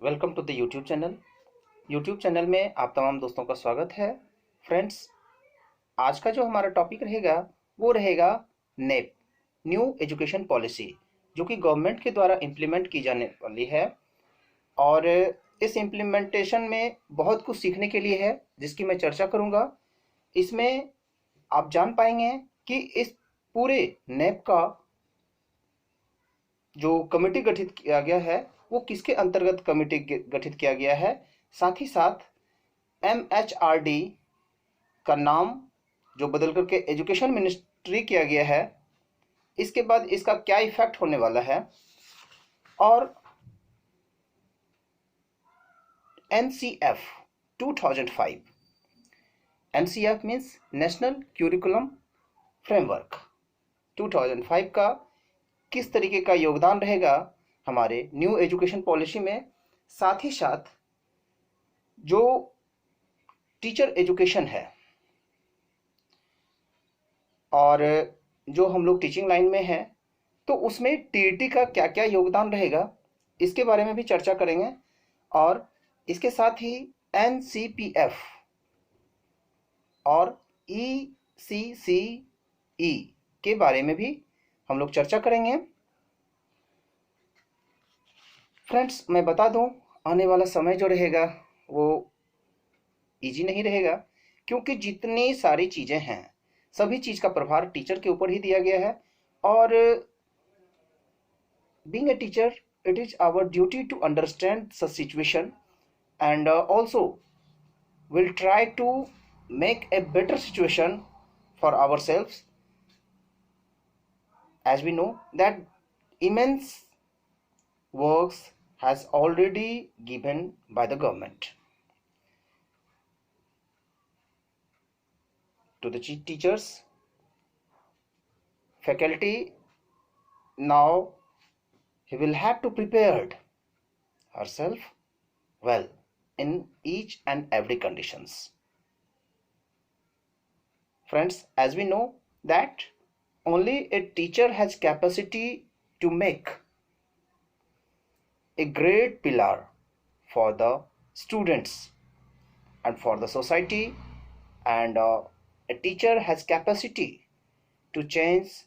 Welcome to the YouTube channel में आप तमाम दोस्तों का स्वागत है। फ्रेंड्स, आज का जो हमारा टॉपिक रहेगा वो रहेगा नेप, न्यू एजुकेशन पॉलिसी, जो कि गवर्नमेंट के द्वारा इम्प्लीमेंट की जाने वाली है। और इस इम्प्लीमेंटेशन में बहुत कुछ सीखने के लिए है, जिसकी मैं चर्चा करूंगा। इसमें आप जान पाएंगे कि इस पूरे नेप का जो कमेटी गठित किया गया है वो किसके अंतर्गत कमेटी गठित किया गया है। साथ ही साथ MHRD का नाम जो बदल करके एजुकेशन मिनिस्ट्री किया गया है, इसके बाद इसका क्या इफेक्ट होने वाला है। और NCF 2005, NCF means national curriculum framework 2005 का किस तरीके का योगदान रहेगा हमारे न्यू एजुकेशन पॉलिसी में। साथ ही साथ जो टीचर एजुकेशन है और जो हम लोग टीचिंग लाइन में हैं, तो उसमें TET का क्या क्या योगदान रहेगा, इसके बारे में भी चर्चा करेंगे। और इसके साथ ही NCPF और ECCE के बारे में भी हम लोग चर्चा करेंगे। फ्रेंड्स, मैं बता दूं, आने वाला समय जो रहेगा वो इजी नहीं रहेगा, क्योंकि जितनी सारी चीज़ें हैं सभी चीज़ का प्रभार टीचर के ऊपर ही दिया गया है। और being a teacher, it is our duty to understand such situation and also we'll try to make a better situation for ourselves, as we know that immense works has already given by the government to the teachers, faculty. Now he will have to prepare herself well in each and every conditions. Friends, as we know that only a teacher has capacity to make a great pillar for the students and for the society, and a teacher has capacity to change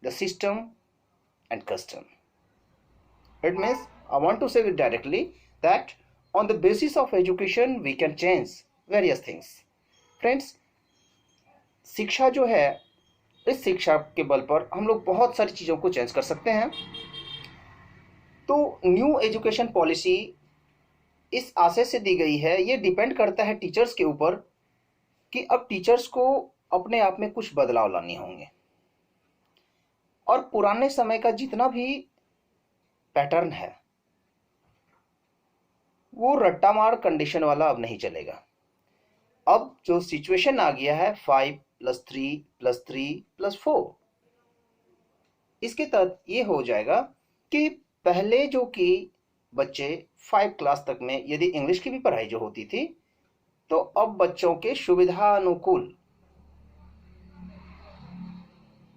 the system and custom. It means, I want to say it directly, that on the basis of education we can change various things. Friends, शिक्षा जो है, इस शिक्षा के बल पर हम लोग बहुत सारी चीज़ों को चेंज कर सकते हैं। तो न्यू एजुकेशन पॉलिसी इस आशय से दी गई है, ये डिपेंड करता है टीचर्स के ऊपर कि अब टीचर्स को अपने आप में कुछ बदलाव लाने होंगे, और पुराने समय का जितना भी पैटर्न है वो रट्टा मार कंडीशन वाला अब नहीं चलेगा। अब जो सिचुएशन आ गया है 5+3+3+4, इसके तहत ये हो जाएगा कि पहले जो कि बच्चे 5 क्लास तक में यदि इंग्लिश की भी पढ़ाई जो होती थी, तो अब बच्चों के सुविधा अनुकूल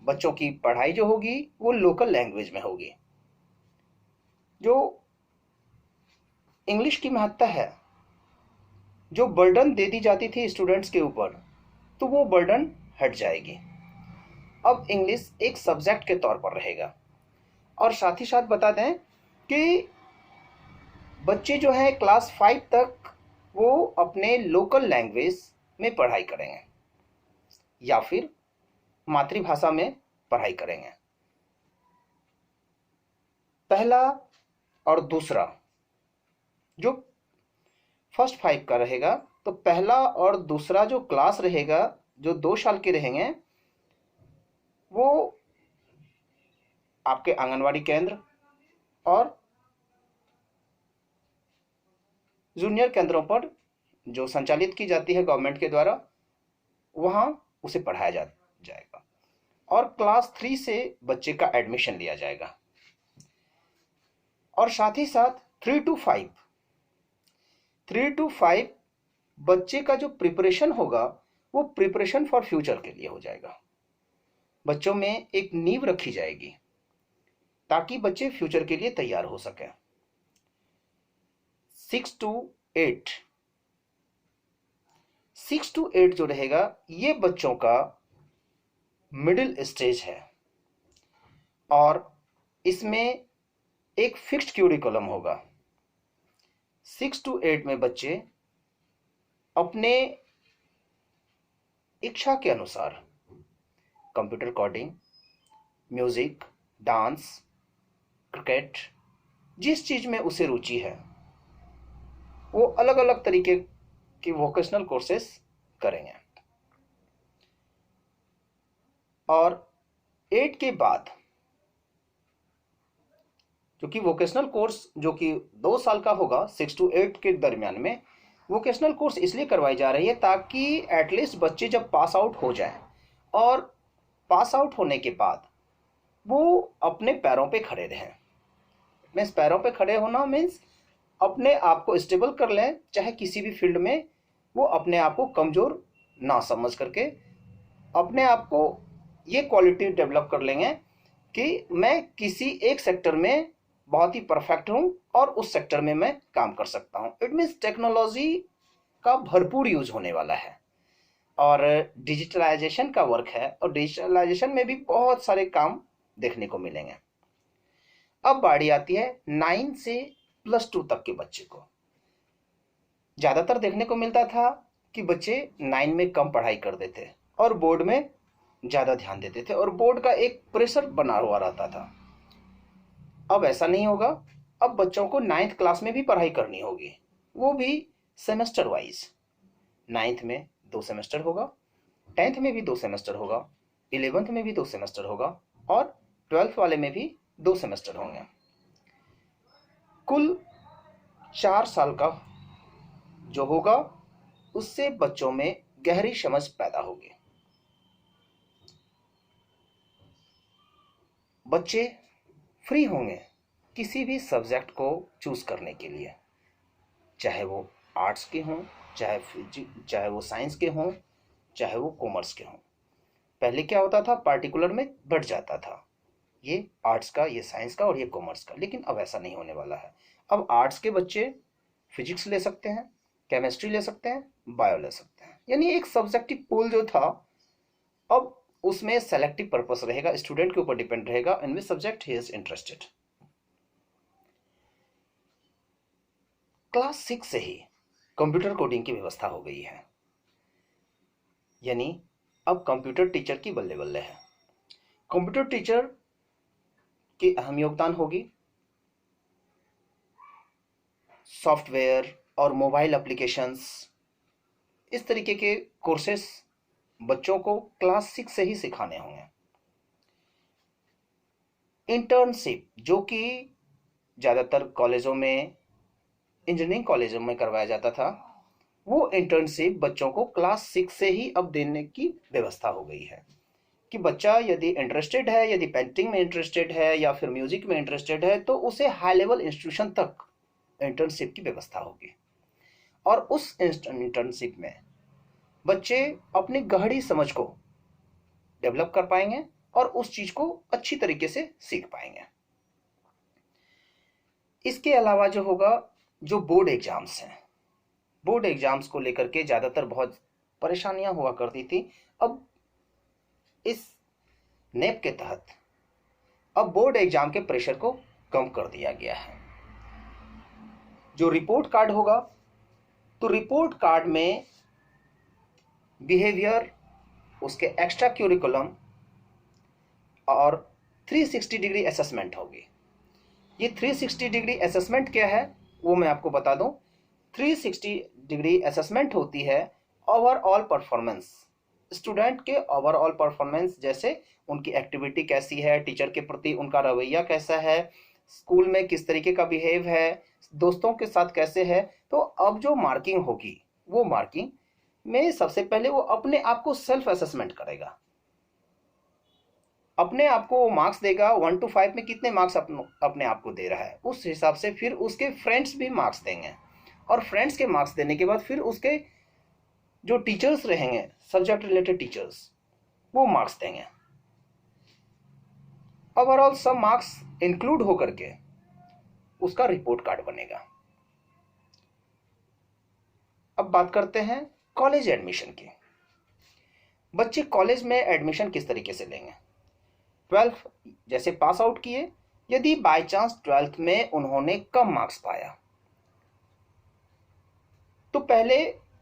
बच्चों की पढ़ाई जो होगी वो लोकल लैंग्वेज में होगी। जो इंग्लिश की महत्ता है, जो बर्डन दे दी जाती थी स्टूडेंट्स के ऊपर, तो वो बर्डन हट जाएगी। अब इंग्लिश एक सब्जेक्ट के तौर पर रहेगा। और साथ ही साथ बता दें कि बच्चे जो हैं क्लास 5 तक वो अपने लोकल लैंग्वेज में पढ़ाई करेंगे या फिर मातृभाषा में पढ़ाई करेंगे। पहला और दूसरा जो फर्स्ट 5 का रहेगा, तो पहला और दूसरा जो क्लास रहेगा, जो 2 साल के रहेंगे, वो आपके आंगनवाड़ी केंद्र और जूनियर केंद्रों पर जो संचालित की जाती है गवर्नमेंट के द्वारा, वहाँ उसे पढ़ाया जाएगा। और क्लास 3 से बच्चे का एडमिशन लिया जाएगा। और साथ ही साथ 3 to 5 बच्चे का जो प्रिपरेशन होगा वो प्रिपरेशन फॉर फ्यूचर के लिए हो जाएगा। बच्चों में एक नींव रखी जाएगी ताकि बच्चे फ्यूचर के लिए तैयार हो सकें। 6 to 8, 6 to 8 जो रहेगा ये बच्चों का मिडिल स्टेज है और इसमें एक फिक्स्ड क्यूरिकुलम होगा। 6 to 8 में बच्चे अपने इच्छा के अनुसार computer coding, music, dance, cricket, जिस चीज में उसे रुचि है वो अलग अलग तरीके की वोकेशनल कोर्सेस करेंगे। और 8 के बाद जो कि वोकेशनल कोर्स जो कि 2 साल का होगा, 6 to 8 के दरमियान में वोकेशनल कोर्स इसलिए करवाई जा रही है ताकि एटलीस्ट बच्चे जब पास आउट हो जाएं और पास आउट होने के बाद वो अपने पैरों पे खड़े रहें। मीन्स पैरों पे खड़े होना मीन्स अपने आप को स्टेबल कर लें, चाहे किसी भी फील्ड में वो अपने आप को कमज़ोर ना समझ करके अपने आप को ये क्वालिटी डेवलप कर लेंगे कि मैं किसी एक सेक्टर में बहुत ही परफेक्ट हूँ और उस सेक्टर में मैं काम कर सकता हूँ। इट मीन्स टेक्नोलॉजी का भरपूर यूज होने वाला है और डिजिटलाइजेशन का वर्क है और डिजिटलाइजेशन में भी बहुत सारे काम देखने को मिलेंगे। अब बारी आती है 9 से +2 तक के बच्चे को। ज़्यादातर देखने को मिलता था कि बच्चे 9 में कम पढ़ाई करते थे और बोर्ड में ज़्यादा ध्यान देते थे और बोर्ड का एक प्रेशर बना हुआ रहता था। अब ऐसा नहीं होगा, अब बच्चों को 9th क्लास में भी पढ़ाई करनी होगी, वो भी सेमेस्टर वाइज। 9th में 2 सेमेस्टर होगा, 10th में भी 2 सेमेस्टर होगा, 11th में भी 2 सेमेस्टर होगा और 12th वाले में भी 2 सेमेस्टर होंगे। कुल 4 साल का जो होगा उससे बच्चों में गहरी समझ पैदा होगी। बच्चे फ्री होंगे किसी भी सब्जेक्ट को चूज करने के लिए, चाहे वो आर्ट्स के हों, चाहे वो साइंस के हों, चाहे वो कॉमर्स के हों। पहले क्या होता था, पार्टिकुलर में बढ़ जाता था, ये आर्ट्स का, ये साइंस का और ये कॉमर्स का। लेकिन अब ऐसा नहीं होने वाला है। अब आर्ट्स के बच्चे फिजिक्स ले सकते हैं, केमिस्ट्री ले सकते हैं, बायो ले सकते हैं। यानी एक सब्जेक्टिव पूल जो था अब उसमें सेलेक्टिव पर्पस रहेगा, स्टूडेंट के ऊपर डिपेंड रहेगा in which subject he is interested. Class 6 से ही कंप्यूटर कोडिंग की व्यवस्था हो गई है, यानी अब कंप्यूटर टीचर की बल्ले बल्ले है। कंप्यूटर टीचर की अहम योगदान होगी सॉफ्टवेयर और मोबाइल एप्लीकेशंस, इस तरीके के कोर्सेस बच्चों को क्लास 6 से ही सिखाने होंगे। इंटर्नशिप जो कि ज़्यादातर कॉलेजों में, इंजीनियरिंग कॉलेजों में करवाया जाता था, वो इंटर्नशिप बच्चों को क्लास 6 से ही अब देने की व्यवस्था हो गई है कि बच्चा यदि इंटरेस्टेड है, यदि पेंटिंग में इंटरेस्टेड है या फिर म्यूजिक में इंटरेस्टेड है, तो उसे हाई लेवल इंस्टीट्यूशन तक इंटर्नशिप की व्यवस्था होगी। और उस इंटर्नशिप में बच्चे अपनी गहरी समझ को डेवलप कर पाएंगे और उस चीज को अच्छी तरीके से सीख पाएंगे। इसके अलावा जो होगा, जो बोर्ड एग्जाम्स हैं, बोर्ड एग्जाम्स को लेकर के ज़्यादातर बहुत परेशानियां हुआ करती थी। अब इस नेप के तहत अब बोर्ड एग्जाम के प्रेशर को कम कर दिया गया है। जो रिपोर्ट कार्ड होगा, तो रिपोर्ट कार्ड में बिहेवियर, उसके एक्स्ट्रा क्यूरिकुलम और 360 डिग्री असेसमेंट होगी। ये 360 डिग्री असेसमेंट क्या है वो मैं आपको बता दूं। 360 डिग्री असेसमेंट होती है ओवरऑल परफॉर्मेंस, स्टूडेंट के ओवरऑल परफॉर्मेंस, जैसे उनकी एक्टिविटी कैसी है, टीचर के प्रति उनका रवैया कैसा है, स्कूल में किस तरीके का बिहेव है, दोस्तों के साथ कैसे है। तो अब जो मार्किंग होगी, वो मार्किंग में सबसे पहले वो अपने आप को सेल्फ असेसमेंट करेगा, अपने आप को मार्क्स देगा। 1 to 5 में कितने मार्क्स अपने आप को दे रहा है, उस हिसाब से फिर उसके फ्रेंड्स भी मार्क्स देंगे और फ्रेंड्स के मार्क्स देने के बाद फिर उसके जो टीचर्स रहेंगे, सब्जेक्ट रिलेटेड टीचर्स, वो मार्क्स देंगे। ओवरऑल सब मार्क्स इंक्लूड होकर के उसका रिपोर्ट कार्ड बनेगा। अब बात करते हैं कॉलेज एडमिशन की। बच्चे कॉलेज में एडमिशन किस तरीके से लेंगे? 12th जैसे पास आउट किए, यदि बाय चांस 12th में उन्होंने कम मार्क्स पाया, तो पहले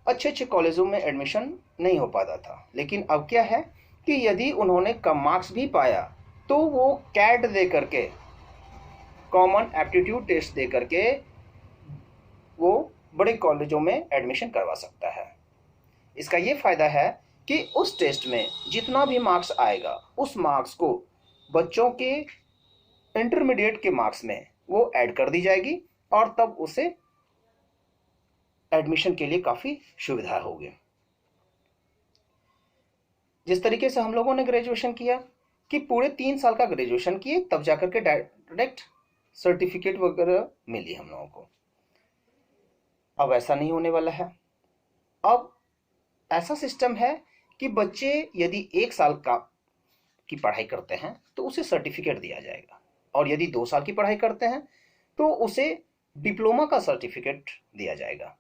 अच्छे अच्छे कॉलेजों में एडमिशन नहीं हो पाता था, लेकिन अब क्या है कि यदि उन्होंने कम मार्क्स भी पाया तो वो कैट दे करके, कॉमन एप्टीट्यूड टेस्ट दे करके वो बड़े कॉलेजों में एडमिशन करवा सकता है। इसका ये फायदा है कि उस टेस्ट में जितना भी मार्क्स आएगा, उस मार्क्स को बच्चों के इंटरमीडिएट के मार्क्स में वो ऐड कर दी जाएगी और तब उसे एडमिशन के लिए काफ़ी सुविधा होगी। जिस तरीके से हम लोगों ने ग्रेजुएशन किया कि पूरे 3 साल का ग्रेजुएशन किए, तब जाकर के डायरेक्ट सर्टिफिकेट वगैरह मिली हम लोगों को। अब ऐसा नहीं होने वाला है। अब ऐसा सिस्टम है कि बच्चे यदि 1 साल की पढ़ाई करते हैं तो उसे सर्टिफिकेट दिया जाएगा, और यदि 2 साल की पढ़ाई करते हैं तो उसे डिप्लोमा का सर्टिफिकेट दिया जाएगा।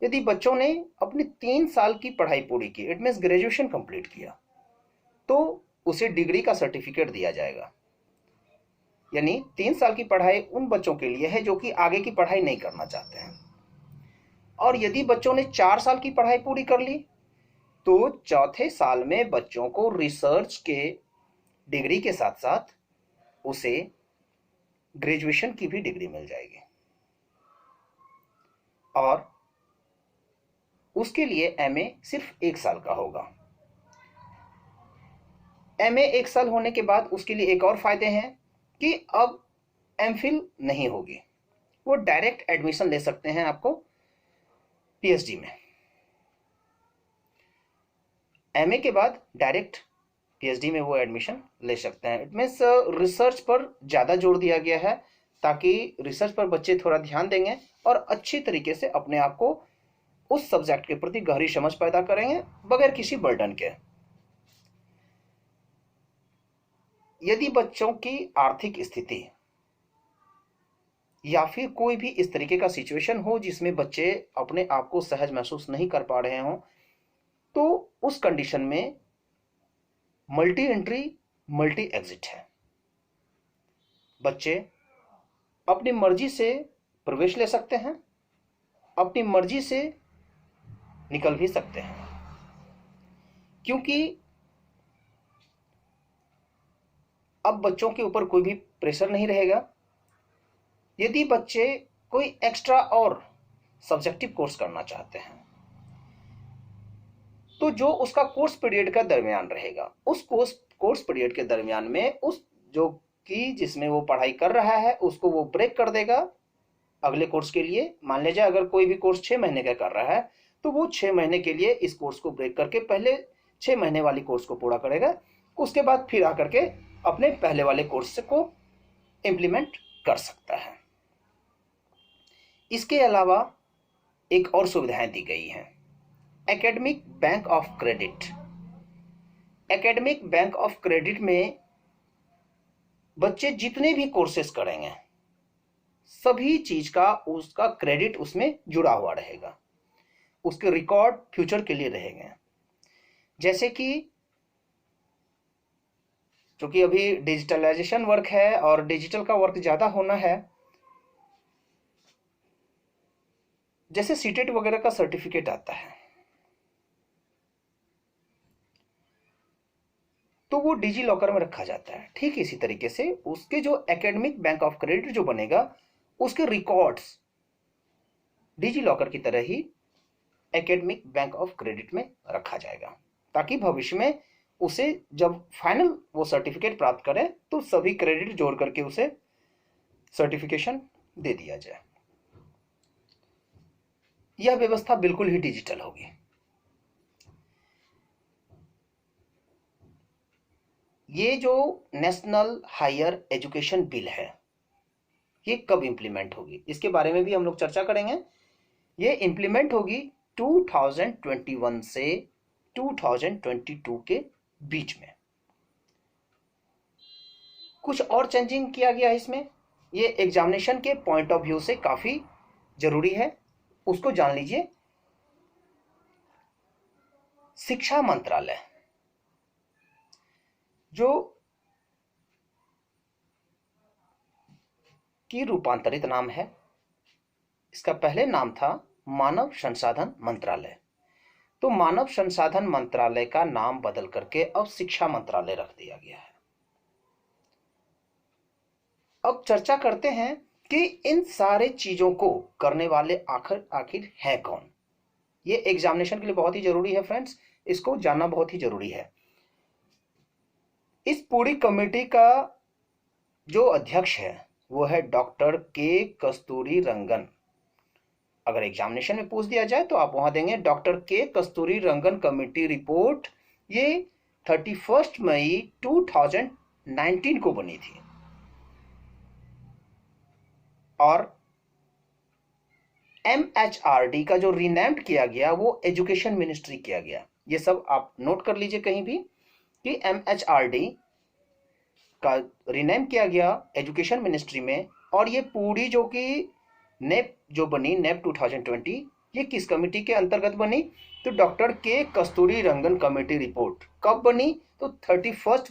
यदि बच्चों ने अपनी 3 साल की पढ़ाई पूरी की, इट मीन्स ग्रेजुएशन कंप्लीट किया, तो उसे डिग्री का सर्टिफिकेट दिया जाएगा। यानी 3 साल की पढ़ाई उन बच्चों के लिए है जो कि आगे की पढ़ाई नहीं करना चाहते हैं। और यदि बच्चों ने 4 साल की पढ़ाई पूरी कर ली, तो चौथे साल में बच्चों को रिसर्च के डिग्री के साथ साथ उसे ग्रेजुएशन की भी डिग्री मिल जाएगी, और उसके लिए एमए सिर्फ 1 साल का होगा। एमए 1 साल होने के बाद उसके लिए एक और फायदे हैं कि अब एमफिल नहीं होगी, वो डायरेक्ट एडमिशन ले सकते हैं आपको पीएचडी में। एमए के बाद डायरेक्ट पीएचडी में वो एडमिशन ले सकते हैं। इट मीन्स रिसर्च पर ज़्यादा जोर दिया गया है, ताकि रिसर्च पर बच्चे थोड़ा ध्यान देंगे और अच्छी तरीके से अपने आप को उस सब्जेक्ट के प्रति गहरी समझ पैदा करेंगे बगैर किसी बर्डन के। यदि बच्चों की आर्थिक स्थिति या फिर कोई भी इस तरीके का सिचुएशन हो जिसमें बच्चे अपने आप को सहज महसूस नहीं कर पा रहे हों, तो उस कंडीशन में मल्टी एंट्री मल्टी एग्जिट है। बच्चे अपनी मर्जी से प्रवेश ले सकते हैं, अपनी मर्जी से निकल भी सकते हैं, क्योंकि अब बच्चों के ऊपर कोई भी प्रेशर नहीं रहेगा। यदि बच्चे कोई एक्स्ट्रा और सब्जेक्टिव कोर्स करना चाहते हैं, तो जो उसका कोर्स पीरियड का दरमियान रहेगा, उस कोर्स पीरियड के दरमियान में उस जो कि जिसमें वो पढ़ाई कर रहा है उसको वो ब्रेक कर देगा अगले कोर्स के लिए। मान लीजिए अगर कोई भी कोर्स 6 महीने का कर रहा है, तो वो 6 महीने के लिए इस कोर्स को ब्रेक करके पहले 6 महीने वाली कोर्स को पूरा करेगा, उसके बाद फिर आकर के अपने पहले वाले कोर्स को इम्प्लीमेंट कर सकता है। इसके अलावा एक और सुविधाएं दी गई हैं, academic bank of credit. Academic bank of credit में बच्चे जितने भी कोर्सेस करेंगे, सभी चीज का उसका क्रेडिट उसमें जुड़ा हुआ रहेगा, उसके रिकॉर्ड फ्यूचर के लिए रहेंगे। जैसे कि क्योंकि अभी डिजिटलाइजेशन वर्क है और डिजिटल का वर्क ज़्यादा होना है, जैसे सीटेट वगैरह का सर्टिफिकेट आता है तो वो डिजी लॉकर में रखा जाता है। ठीक इसी तरीके से उसके जो एकेडमिक बैंक ऑफ क्रेडिट जो बनेगा, उसके रिकॉर्ड्स डिजी लॉकर की तरह ही एकेडमिक बैंक ऑफ क्रेडिट में रखा जाएगा, ताकि भविष्य में उसे जब फाइनल वो सर्टिफिकेट प्राप्त करे तो सभी क्रेडिट जोड़ करके उसे सर्टिफिकेशन दे दिया जाए। यह व्यवस्था बिल्कुल ही डिजिटल होगी। ये जो नेशनल हायर एजुकेशन बिल है, ये कब इंप्लीमेंट होगी इसके बारे में भी हम लोग चर्चा करेंगे। ये इंप्लीमेंट होगी 2021 से 2022 के बीच में। कुछ और चेंजिंग किया गया है इसमें, ये एग्जामिनेशन के पॉइंट ऑफ व्यू से काफ़ी ज़रूरी है, उसको जान लीजिए। शिक्षा मंत्रालय जो की रूपांतरित नाम है, इसका पहले नाम था मानव संसाधन मंत्रालय। तो मानव संसाधन मंत्रालय का नाम बदल करके अब शिक्षा मंत्रालय रख दिया गया है। अब चर्चा करते हैं कि इन सारे चीजों को करने वाले आखिर है कौन। ये एग्जामिनेशन के लिए बहुत ही जरूरी है फ्रेंड्स, इसको जानना बहुत ही जरूरी है। इस पूरी कमेटी का जो अध्यक्ष है वो है डॉक्टर के कस्तूरी रंगन। अगर एग्जामिनेशन में पूछ दिया जाए तो आप वहां देंगे डॉक्टर के कस्तूरी रंगन कमेटी रिपोर्ट। ये 31 मई 2019 को बनी थी और MHRD का जो रीनेम्ड किया गया वो एजुकेशन मिनिस्ट्री किया गया। ये सब आप नोट कर लीजिए कहीं भी कि MHRD का रीनेम किया गया एजुकेशन मिनिस्ट्री में। और ये पूरी जो कि नेप जो बनी, नेप 2020, ये किस कमेटी के अंतर्गत बनी? तो डॉक्टर के कस्तूरी रंगन कमेटी रिपोर्ट कब बनी? तो 31